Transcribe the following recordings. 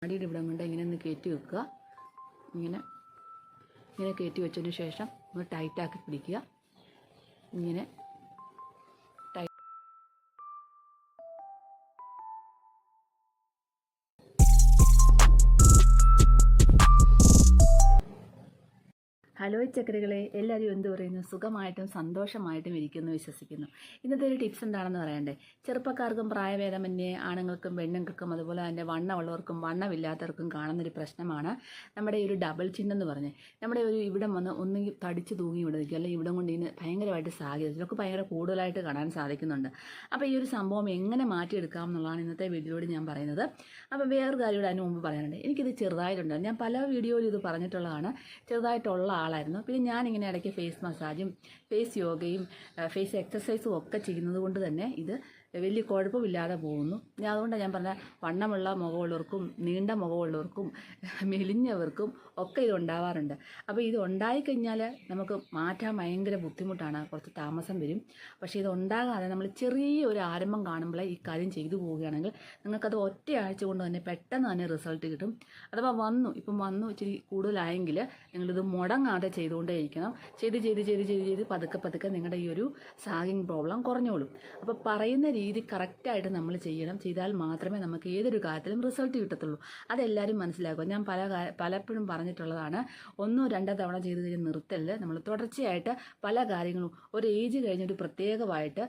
അടിയുടെ ഇവിടെ കൊണ്ട് ഇങ്ങനെ ഒന്ന് കയറ്റി വെക്കുക. ഇങ്ങനെ കയറ്റി വെച്ചതിന് ശേഷം ഒന്ന് ടൈറ്റാക്കി പിടിക്കുക. ഇങ്ങനെ ഹലോ ചക്കരകളെ, എല്ലാവരും എന്ത് പറയുന്നു? സുഖമായിട്ടും സന്തോഷമായിട്ടും ഇരിക്കുന്നു വിശ്വസിക്കുന്നു. ഇന്നത്തെ ഒരു ടിപ്സ് എന്താണെന്ന് പറയണ്ടേ. ചെറുപ്പക്കാർക്കും പ്രായഭേദമന്യേ ആണുങ്ങൾക്കും പെണ്ണുങ്ങൾക്കും അതുപോലെ തന്നെ വണ്ണമുള്ളവർക്കും വണ്ണമില്ലാത്തവർക്കും കാണുന്നൊരു പ്രശ്നമാണ് നമ്മുടെ ഈ ഒരു ഡബിൾ ചിൻ എന്ന് പറഞ്ഞ്. നമ്മുടെ ഒരു ഇവിടം വന്ന് ഒന്നെങ്കിൽ തടിച്ച് തൂങ്ങി ഇവിടെ നിൽക്കും, അല്ലെങ്കിൽ ഇവിടം കൊണ്ട് ഇതിന് ഭയങ്കരമായിട്ട് സാധ്യത ഇതിനൊക്കെ ഭയങ്കര കൂടുതലായിട്ട് കാണാൻ സാധിക്കുന്നുണ്ട്. അപ്പോൾ ഈ ഒരു സംഭവം എങ്ങനെ മാറ്റിയെടുക്കാം എന്നുള്ളതാണ് ഇന്നത്തെ വീഡിയോയിൽ ഞാൻ പറയുന്നത്. അപ്പോൾ വേറൊരു കാര്യം കൂടെ അതിന് മുമ്പ് പറയാനുണ്ട്. എനിക്കിത് ചെറുതായിട്ടുണ്ട്, ഞാൻ പല വീഡിയോയിൽ ഇത് പറഞ്ഞിട്ടുള്ളതാണ്. ചെറുതായിട്ടുള്ള ആളായിരുന്നു. പിന്നെ ഞാനിങ്ങനെ ഇടയ്ക്ക് ഫേസ് മസാജും ഫേസ് യോഗയും ഫേസ് എക്സസൈസും ഒക്കെ ചെയ്യുന്നത് കൊണ്ട് തന്നെ ഇത് വലിയ കുഴപ്പമില്ലാതെ പോകുന്നു. അതുകൊണ്ടാണ് ഞാൻ പറഞ്ഞ വണ്ണമുള്ള മുഖമുള്ളവർക്കും നീണ്ട മുഖമുള്ളവർക്കും മെലിഞ്ഞവർക്കും ഒക്കെ ഇത് ഉണ്ടാവാറുണ്ട്. അപ്പോൾ ഇത് ഉണ്ടായിക്കഴിഞ്ഞാൽ നമുക്ക് മാറ്റാൻ ഭയങ്കര ബുദ്ധിമുട്ടാണ്, കുറച്ച് താമസം വരും. പക്ഷേ ഇത് ഉണ്ടാകാതെ നമ്മൾ ചെറിയൊരു ആരംഭം കാണുമ്പോൾ ഈ കാര്യം ചെയ്തു പോവുകയാണെങ്കിൽ നിങ്ങൾക്കത് ഒറ്റയാഴ്ച കൊണ്ട് തന്നെ പെട്ടെന്ന് തന്നെ റിസൾട്ട് കിട്ടും. അഥവാ ഇപ്പം വന്നു ഇച്ചിരി കൂടുതലായെങ്കിൽ നിങ്ങളിത് മുടങ്ങാതെ ചെയ്തുകൊണ്ടേ ഇരിക്കണം. ചെയ്ത് പതുക്കെ നിങ്ങളുടെ ഈ ഒരു സാഗിങ് പ്രോബ്ലം കുറഞ്ഞോളും. അപ്പോൾ പറയുന്ന രീതി കറക്റ്റായിട്ട് നമ്മൾ ചെയ്താൽ മാത്രമേ നമുക്ക് ഏതൊരു കാര്യത്തിലും റിസൾട്ട് കിട്ടത്തുള്ളൂ. അതെല്ലാവരും മനസ്സിലാക്കുക. ഞാൻ പലപ്പോഴും പറഞ്ഞിട്ടുള്ളതാണ്. 1-2 തവണ ചെയ്ത് കഴിഞ്ഞ് നിർത്തല്. നമ്മൾ തുടർച്ചയായിട്ട് പല കാര്യങ്ങളും ഒരു ഏജ് കഴിഞ്ഞിട്ട് പ്രത്യേകമായിട്ട്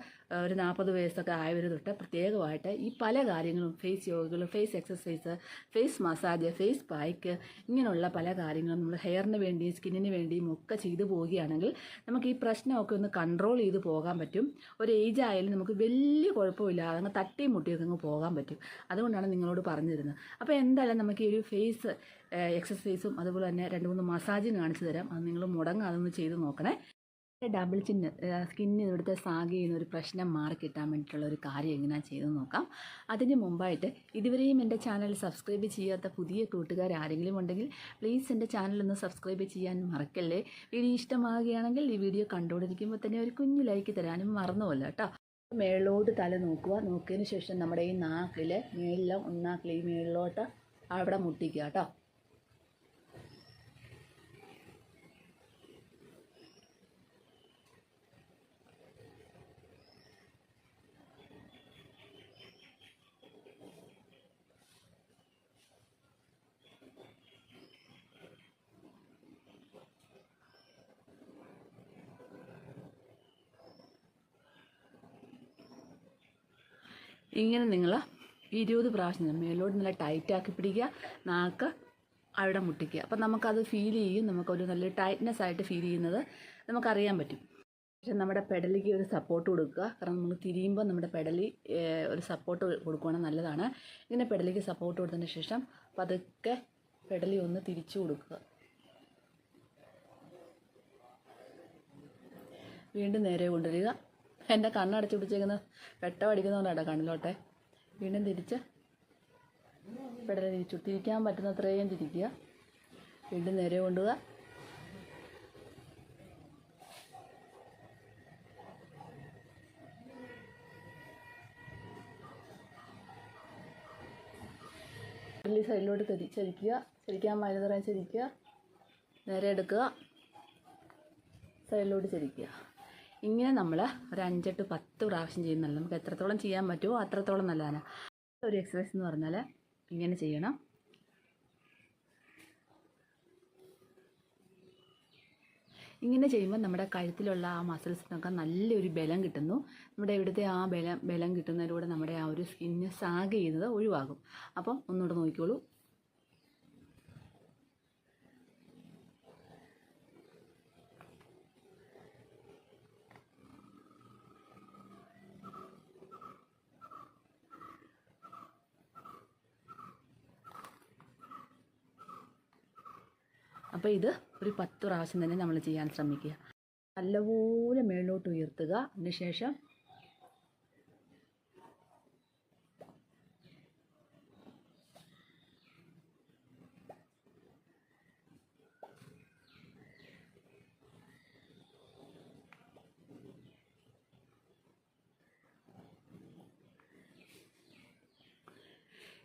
ഒരു 40 വയസ്സൊക്കെ ആയവർ തൊട്ട് പ്രത്യേകമായിട്ട് ഈ പല കാര്യങ്ങളും ഫേസ് യോഗകൾ, face exercise, face massage, face pack, ഇങ്ങനെയുള്ള പല കാര്യങ്ങളും നമ്മൾ ഹെയറിന് വേണ്ടിയും സ്കിന്നിന് വേണ്ടിയും ഒക്കെ ചെയ്തു പോവുകയാണെങ്കിൽ നമുക്ക് ഈ പ്രശ്നമൊക്കെ ഒന്ന് കൺട്രോൾ ചെയ്ത് പോകാൻ പറ്റും. ഒരു ഏജ് ആയാലും നമുക്ക് വലിയ കുഴപ്പമില്ലാതെ അങ്ങ് തട്ടിയും മുട്ടിയൊക്കെ അങ്ങ് പോകാൻ പറ്റും. അതുകൊണ്ടാണ് നിങ്ങളോട് പറഞ്ഞു തരുന്നത്. അപ്പോൾ എന്തായാലും നമുക്ക് ഈ ഒരു ഫേസ് എക്സസൈസും അതുപോലെ തന്നെ 2-3 മസാജും കാണിച്ചു തരാം. അത് നിങ്ങൾ മുടങ്ങാതെ ഒന്ന് ചെയ്ത് നോക്കണേ. ഡബിൾ ചിന്ന് സ്കിന്നിന് ഇവിടുത്തെ സാഗ് ചെയ്യുന്ന ഒരു പ്രശ്നം മാറി കിട്ടാൻ വേണ്ടിയിട്ടുള്ള ഒരു കാര്യം എങ്ങനെയാണ് ചെയ്ത് നോക്കാം. അതിന് മുമ്പായിട്ട് ഇതുവരെയും എൻ്റെ ചാനൽ സബ്സ്ക്രൈബ് ചെയ്യാത്ത പുതിയ കൂട്ടുകാർ ആരെങ്കിലും ഉണ്ടെങ്കിൽ പ്ലീസ് എൻ്റെ ചാനലൊന്ന് സബ്സ്ക്രൈബ് ചെയ്യാൻ മറക്കല്ലേ. വീഡിയോ ഇഷ്ടമാകുകയാണെങ്കിൽ ഈ വീഡിയോ കണ്ടുകൊണ്ടിരിക്കുമ്പോൾ തന്നെ ഒരു കുഞ്ഞു ലൈക്ക് തരാനും മറന്നുമല്ല കേട്ടോ. മേളിലോട്ട് തല നോക്കുക. നോക്കിയതിന് ശേഷം നമ്മുടെ ഈ നാക്കിൽ ഒന്നാക്കിൽ ഈ മേളിലോട്ട് അവിടെ മുട്ടിക്കുക കേട്ടോ. ഇങ്ങനെ നിങ്ങൾ 20 പ്രാവശ്യം മേലോട്ട് നല്ല ടൈറ്റാക്കി പിടിക്കുക, നാക്ക് അവിടെ മുട്ടിക്കുക. അപ്പം നമുക്കത് ഫീൽ ചെയ്യും, നമുക്കൊരു നല്ല ടൈറ്റ്നെസ് ആയിട്ട് ഫീൽ ചെയ്യുന്നത് നമുക്കറിയാൻ പറ്റും. പക്ഷെ നമ്മുടെ പെടലിക്ക് ഒരു സപ്പോർട്ട് കൊടുക്കുക. കാരണം നമ്മൾ തിരിയുമ്പോൾ നമ്മുടെ പെടലി ഒരു സപ്പോർട്ട് കൊടുക്കുകയാണെങ്കിൽ നല്ലതാണ്. ഇങ്ങനെ പെടലിക്ക് സപ്പോർട്ട് കൊടുത്തതിന് ശേഷം പതുക്കെ പെടലി ഒന്ന് തിരിച്ചു കൊടുക്കുക. വീണ്ടും നേരെ കൊണ്ടുവരിക. എൻ്റെ കണ്ണടച്ച് പിടിച്ചേക്കുന്ന വെട്ടമടിക്കുന്നതുകൊണ്ടാണ് കണ്ണിലോട്ടെ. വീണ്ടും തിരിച്ച് പെടലി തിരിക്കാൻ പറ്റുന്നത്രയും തിരിക്കുക. വീണ്ടും നേരെ കൊണ്ടുപോവുക. പെടലി സൈഡിലോട്ട് ചരിക്കുക. ചരിക്കാൻ പറ്റുന്നത്രയും ചരിക്കുക. നേരെ എടുക്കുക, സൈഡിലോട്ട് ചരിക്കുക. ഇങ്ങനെ നമ്മൾ ഒരു 5-10 പ്രാവശ്യം ചെയ്യുന്നല്ല. നമുക്ക് എത്രത്തോളം ചെയ്യാൻ പറ്റുമോ അത്രത്തോളം നല്ലതാണ്. ഒരു എക്സസൈസ് എന്ന് പറഞ്ഞാൽ ഇങ്ങനെ ചെയ്യണം. ഇങ്ങനെ ചെയ്യുമ്പോൾ നമ്മുടെ കഴുത്തിലുള്ള ആ മസിൽസിനൊക്കെ നല്ലൊരു ബലം കിട്ടുന്നു. നമ്മുടെ ഇവിടുത്തെ ആ ബലം കിട്ടുന്നതിലൂടെ നമ്മുടെ ആ ഒരു സ്കിന്ന് സാഗ് ചെയ്യുന്നത് ഒഴിവാകും. അപ്പം ഒന്നുകൂടെ നോക്കിക്കോളൂ. അപ്പോൾ ഇത് ഒരു 10 പ്രാവശ്യം തന്നെ നമ്മൾ ചെയ്യാൻ ശ്രമിക്കുക. നല്ലപോലെ മേളിലോട്ട് ഉയർത്തുക. അതിനുശേഷം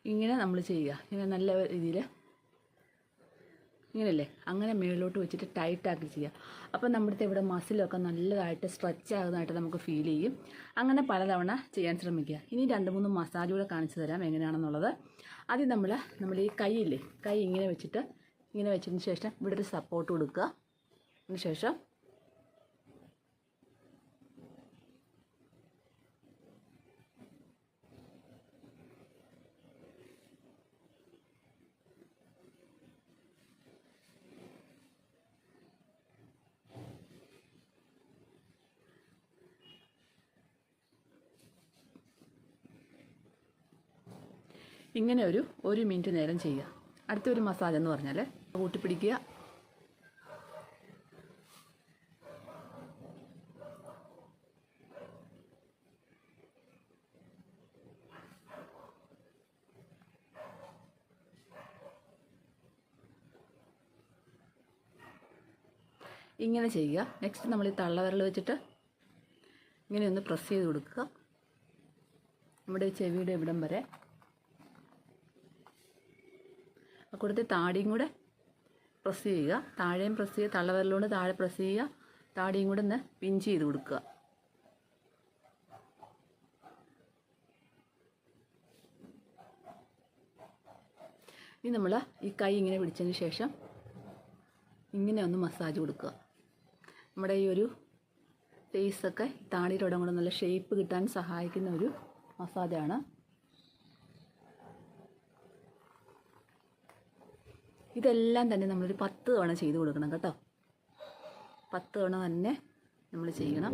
ഇങ്ങനെ നമ്മൾ ചെയ്യുക. ഇങ്ങനെ നല്ല രീതിയിൽ ഇങ്ങനെയല്ലേ, അങ്ങനെ മേളിലോട്ട് വെച്ചിട്ട് ടൈറ്റാക്കി ചെയ്യുക. അപ്പോൾ നമ്മുടെ ഇവിടെ മസിലൊക്കെ നല്ലതായിട്ട് സ്ട്രെച്ച് ആകുന്നതായിട്ട് നമുക്ക് ഫീൽ ചെയ്യും. അങ്ങനെ പലതവണ ചെയ്യാൻ ശ്രമിക്കുക. ഇനി 2-3 മസാജ് കൂടെ കാണിച്ചു തരാം എങ്ങനെയാണെന്നുള്ളത്. ആദ്യം നമ്മൾ ഈ കൈയില്ലേ, കൈ ഇങ്ങനെ വെച്ചതിന് ശേഷം ഇവിടെ ഒരു സപ്പോർട്ട് കൊടുക്കുക. അതിന് ശേഷം ഇങ്ങനെ ഒരു മിനിറ്റ് നേരം ചെയ്യുക. അടുത്തൊരു മസാജ് എന്ന് പറഞ്ഞാൽ കൂട്ടിപ്പിടിക്കുക. ഇങ്ങനെ ചെയ്യുക. നെക്സ്റ്റ് നമ്മൾ ഈ തള്ളവിരൽ വെച്ചിട്ട് ഇങ്ങനെ ഒന്ന് പ്രസ് ചെയ്ത് കൊടുക്കുക. നമ്മുടെ ചെവിയുടെ ഇവിടം വരെ കൊടുത്ത് താടിയും കൂടെ പ്രസ് ചെയ്യുക. താഴെയും പ്രസ് ചെയ്യുക, തള്ളവിരലുകൊണ്ട് താഴെ പ്രസ് ചെയ്യുക, താടിയും കൂടെ ഒന്ന് പിഞ്ച് ചെയ്ത് കൊടുക്കുക. ഇനി നമ്മൾ ഈ കൈ ഇങ്ങനെ പിടിച്ചതിന് ശേഷം ഇങ്ങനെ ഒന്ന് മസാജ് കൊടുക്കുക. നമ്മുടെ ഈ ഒരു ഫേസൊക്കെ താടിയുടെ കൂടെ നല്ല ഷേപ്പ് കിട്ടാൻ സഹായിക്കുന്ന ഒരു മസാജാണ്. ഇതെല്ലാം തന്നെ നമ്മളൊരു 10 തവണ ചെയ്ത് കൊടുക്കണം കേട്ടോ. 10 തവണ തന്നെ നമ്മൾ ചെയ്യണം.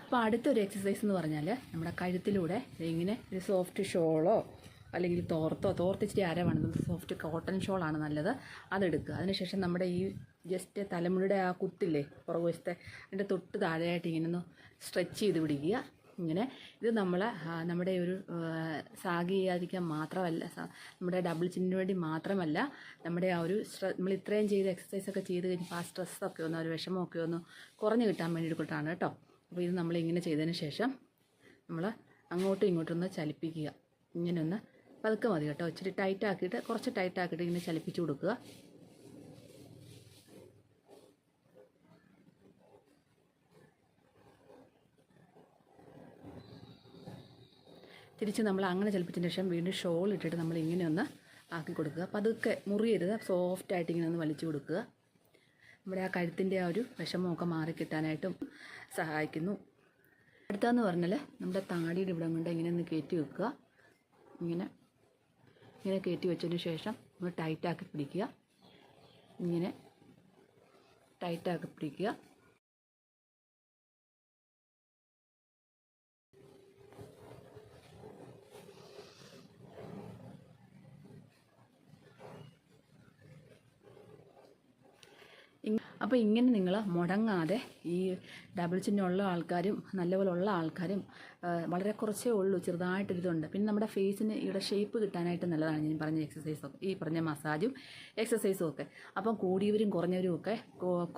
അപ്പോൾ അടുത്തൊരു എക്സസൈസ് എന്ന് പറഞ്ഞാൽ നമ്മുടെ കഴുത്തിലൂടെ ഇങ്ങനെ ഒരു സോഫ്റ്റ് ഷോളോ അല്ലെങ്കിൽ തോർത്തിച്ചിട്ട് അര വേണം, സോഫ്റ്റ് കോട്ടൺ ഷോളാണ് നല്ലത്, അതെടുക്കുക. അതിനുശേഷം നമ്മുടെ ഈ ജസ്റ്റ് തലമുടിയുടെ ആ കുത്തില്ലേ പുറകുവശത്തെ അതിൻ്റെ തൊട്ട് താഴെയായിട്ട് ഇങ്ങനെ ഒന്ന് സ്ട്രെച്ച് ചെയ്ത് പിടിക്കുക. ഇങ്ങനെ ഇത് നമ്മുടെ ഒരു സാഗ് ചെയ്യാതിരിക്കാൻ മാത്രമല്ല, നമ്മുടെ ഡബിൾ ചിന്നിന് വേണ്ടി മാത്രമല്ല, നമ്മുടെ ആ ഒരു നമ്മൾ ഇത്രയും ചെയ്ത് എക്സസൈസൊക്കെ ചെയ്ത് കഴിഞ്ഞപ്പോൾ ആ സ്ട്രെസ്സൊക്കെ ഒന്ന് ഒരു വിഷമമൊക്കെ ഒന്ന് കുറഞ്ഞ് കിട്ടാൻ വേണ്ടിയിട്ടാണ് കേട്ടോ. അപ്പോൾ ഇത് നമ്മളിങ്ങനെ ചെയ്തതിന് ശേഷം നമ്മൾ അങ്ങോട്ടും ഇങ്ങോട്ടും ഒന്ന് ചലിപ്പിക്കുക. ഇങ്ങനെ ഒന്ന് പതുക്കെ മതി കേട്ടോ. ഇച്ചിരി ടൈറ്റാക്കിയിട്ട് കുറച്ച് ടൈറ്റാക്കിയിട്ട് ഇങ്ങനെ ചലിപ്പിച്ച് കൊടുക്കുക. തിരിച്ച് നമ്മൾ അങ്ങനെ ചലിപ്പിച്ചതിന് ശേഷം വീണ്ടും ഷോൾ ഇട്ടിട്ട് നമ്മൾ ഇങ്ങനെ ഒന്ന് ആക്കി കൊടുക്കുക. പതുക്കെ മുറിയരുത്, സോഫ്റ്റായിട്ട് ഇങ്ങനെ ഒന്ന് വലിച്ചു കൊടുക്കുക. നമ്മുടെ ആ കഴുത്തിൻ്റെ ആ ഒരു വിഷമമൊക്കെ മാറിക്കിട്ടാനായിട്ടും സഹായിക്കുന്നു. അടുത്തതെന്ന് പറഞ്ഞാൽ നമ്മുടെ താടിയുടെ ഇവിടെ കൊണ്ട് ഇങ്ങനെ ഒന്ന് കയറ്റി വെക്കുക. ഇങ്ങനെ കയറ്റി വെച്ചതിന് ശേഷം ഒന്ന് ടൈറ്റാക്കി പിടിക്കുക. ഇങ്ങനെ ടൈറ്റാക്കി പിടിക്കുക. അപ്പോൾ ഇങ്ങനെ നിങ്ങൾ മുടങ്ങാതെ ഈ ഡബിൾ ചിഹ്നമുള്ള ആൾക്കാരും നല്ലപോലെ ഉള്ള ആൾക്കാരും വളരെ കുറച്ചേ ഉള്ളൂ, ചെറുതായിട്ടൊരിതുണ്ട്. പിന്നെ നമ്മുടെ ഫേസിന് ഇവിടെ ഷേപ്പ് കിട്ടാനായിട്ട് നല്ലതാണ് ഞാൻ പറഞ്ഞ എക്സസൈസൊക്കെ, ഈ പറഞ്ഞ മസാജും എക്സസൈസും ഒക്കെ. അപ്പം കൂടിയവരും കുറഞ്ഞവരും ഒക്കെ,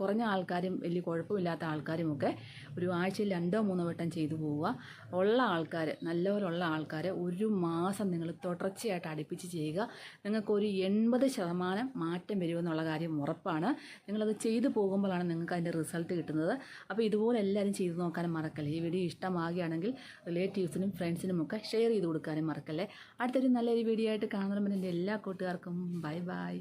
കുറഞ്ഞ ആൾക്കാരും വലിയ കുഴപ്പമില്ലാത്ത ആൾക്കാരുമൊക്കെ ഒരു ആഴ്ചയിൽ 2-3 വട്ടം ചെയ്തു പോവുക. ഉള്ള ആൾക്കാർ, നല്ലപോലുള്ള ആൾക്കാർ 1 മാസം നിങ്ങൾ തുടർച്ചയായിട്ട് അടുപ്പിച്ച് ചെയ്യുക. നിങ്ങൾക്കൊരു 80% മാറ്റം വരുമെന്നുള്ള കാര്യം ഉറപ്പാണ്. നിങ്ങളത് ചെയ്തു പോകുമ്പോഴാണ് നിങ്ങൾക്ക് അതിൻ്റെ റിസൾട്ട് കിട്ടുന്നത്. അപ്പോൾ ഇതുപോലെ എല്ലാവരും ചെയ്തു നോക്കാനും മറക്കല്ലേ. ഈ വീഡിയോ ഇഷ്ടമാകുകയാണെങ്കിൽ റിലേറ്റീവ്സിനും ഫ്രണ്ട്സിനും ഒക്കെ ഷെയർ ചെയ്ത് കൊടുക്കാനും മറക്കല്ലേ. അടുത്തൊരു നല്ലൊരു വീഡിയോ ആയിട്ട് കാണുന്നതിന് എൻ്റെ എല്ലാ കൂട്ടുകാർക്കും ബൈ.